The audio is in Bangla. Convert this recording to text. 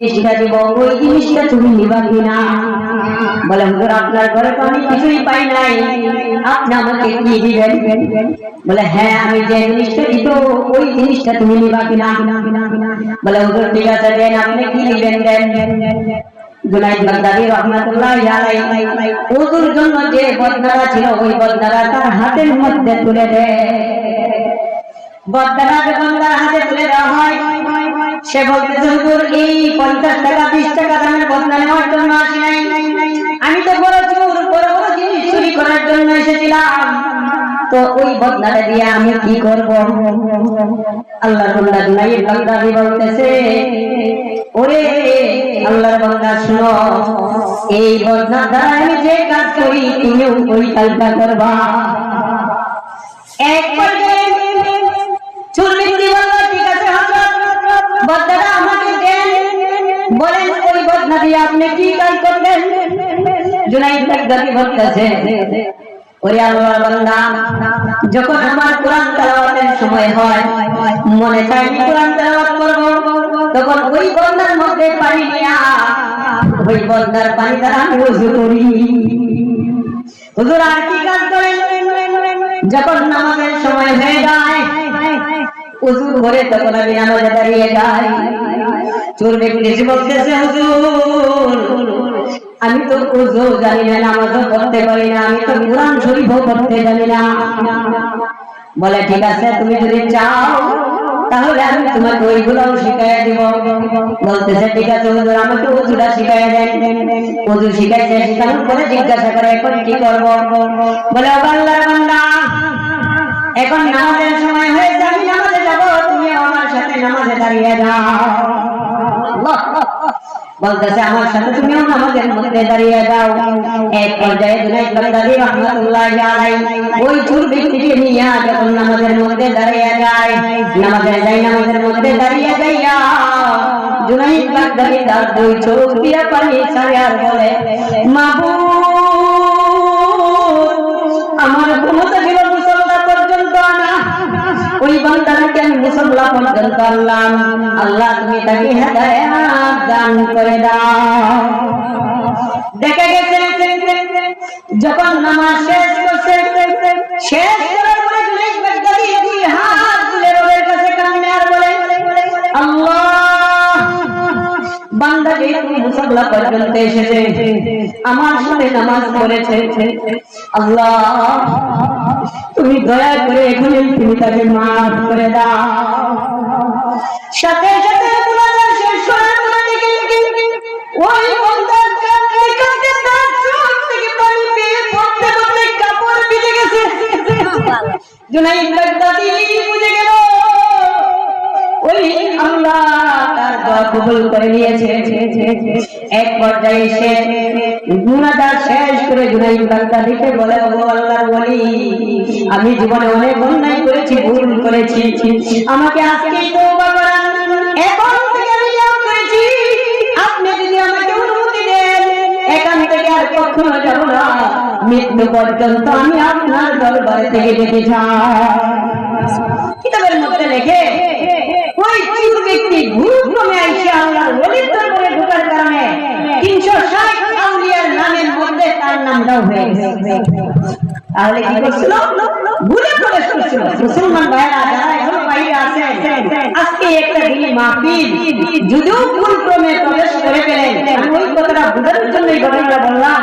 জিনিসটা দিব, ওই জিনিসটা তুমি নিবা কিনা? বলে হুজুর আপনার ঘরে তো আমি কিছুই পাই নাই, আপনি আমাকে কি দিবেন? বলে হ্যাঁ, আমি যে জিনিসটা দিব ওই জিনিসটা তুমি নিবা কিনা? বলে হুজুর ঠিক আছে দেন, আপনি কি দিবেন দেন। জুনাইদ বাগদাদী রাহমাতুল্লাহি আলাইহি ওদের জন্য যে বদনাটা ছিল ওই বদনাটা তার হাতের মধ্যে তুলে দেয়। বদনাটা যখন তার হাতে তুলে দেওয়া হয়, সে বলতেছে হুজুর এই 50 টাকা 20 টাকা দামের বদনা নেওয়ার জন্য আসি নাই, আমি তো বড় চোর, বড় বড় জিনিস চুরি করার জন্য এসেছিলাম, তো ওই বদনাটা দিয়ে আমি কি করব? আল্লাহর বান্দা জুনাইদ বাগদাদী বলতেছে, ওরে আল্লাহর বান্দা শুনো, এই বদনা দ্বারা আমি যে কাজ করি তুমিও ওই কাজটা করবা। এক পর্যায়ে চোর ব্যক্তি বলল ঠিক আছে হযরত, বদনাটা আমাকে দেন, বলেন ওই বদনা দিয়ে আপনি কি কাজ করবেন? জুনাইদ বাগদাদী বলতেছে, ওরে আল্লাহর বান্দা, যখন আমার কোরআন তেলাওয়াতের সময় হয়, মনে চায় আমি কোরআন তেলাওয়াত করব, তখন ওই বদনার মধ্যে পানি নিয়া ওই বদনার পানি দ্বারা আমি ওযু করি। হুজুর আর কি কাজ করেন? যখন নামাজের সময় হয়ে যায় ওযু করে তখন আমি নামাজে দাঁড়িয়ে যাই। চোর ব্যক্তি এসে বলতেছে হুজুর আমি তো ওযু জানি না, নামাজও পড়তে পারি না, আমি তো কোরআন শরীফও পড়তে জানি না। বলে ঠিক আছে তুমি যদি চাও তাহলে আমি তোমাকে ওইগুলোও শিখাইয়া দিব। বলতেছে ঠিক আছে হুজুর আমাকে ওযুটা শিখাইয়া দেন। ওযু শিখাইছে, শিখানোর পরে জিজ্ঞাসা করে এখন কি করব? বলে ও আল্লাহর বান্দা, এখন নামাজের সময় হয়েছে, আমি নামাজে যাব, তুমি আমার সাথে নামাজে দাঁড়িয়ে যাও। বলতেছে আমার সাথে তুমিও নামাজের মধ্যে দাঁড়িয়ে যাও। এক পর্যায়ে জুনাইদ বাগদাদী রাহমাতুল্লাহি আলাইহি ওই চোর ব্যক্তিকে নিয়ে যখন নামাজের মধ্যে দাঁড়িয়ে যায়, নামাজের মধ্যে দাঁড়িয়ে যাইয়া জুনাইদ বাগদাদী তার দুই চোখ দিয়ে পানি ছাড়ে আর বলে, মাবুদ আমার ক্ষমতা ছিল মুসল্লা পর্যন্ত আনা, ওই বান্দাকে আমি মুসল্লা পর্যন্ত আনলাম, আল্লাহ তুমি তাকে হেদায়েত দান করে দাও। দেখে গেছে যখন নামাজ শেষ করছে, শেষ করার পরে জুনাইদ বাগদাদী দুই হাত তুলে রবের কাছে কান্দে আর বলে, আল্লাহ বান্দা যেহেতু মুসল্লা পর্যন্ত এসেছে, আমার সাথে নামাজ পড়েছে, আল্লাহ তুমি দয়া করে এখনই তুমি তাকে মাফ করে দাও। সাথে সাথে মুনাজাত শেষ করার পরে ওই বান্দার কাঁদতে কাঁদতে তার চোখ থেকে পানি বের পড়তে পড়তে কাপড় ভিজে গেছে। জুনাইদ বাগদাদী বুঝে গেল ওই আল্লাহ তার দোয়া কবুল করে নিয়েছে। এক পর্যায়ে সে মুনাজাত শেষ করে জুনাইদ বাগদাদীকে বলে, ও আল্লাহর ওলি, আমি জীবনে অনেক অন্যায় করেছি, ভুল করেছি, আমাকে আজকেই তওবা করান, এখন থেকে আমি যা করেছি আপনি যদি আমাকে অনুমতি দেন এখান থেকে আর কখনো যাব না, মৃত্যু পর্যন্ত আমি আপনার দরবারে থেকে যেতে চাই। কিতাবের মধ্যে লেখে ওই চোর ব্যক্তি ভুলক্রমে আইসা আল্লাহর ওলির দরবারে ঢোকার কারণে 360 আউলিয়ার নামের মধ্যে তার নামটাও হয়ে গেছে। তাহলে কি করছিল? ভুলে প্রবেশ করছিল। মুসলমান ভাইরা যারা এখনো বাইরে আছে, আজকে একটা দিনই মাহফিল, যদিও ভুলক্রমে প্রবেশ করে গেলেন, আমি ওই কথাটা বোঝানোর জন্য এই ঘটনাটা বললাম।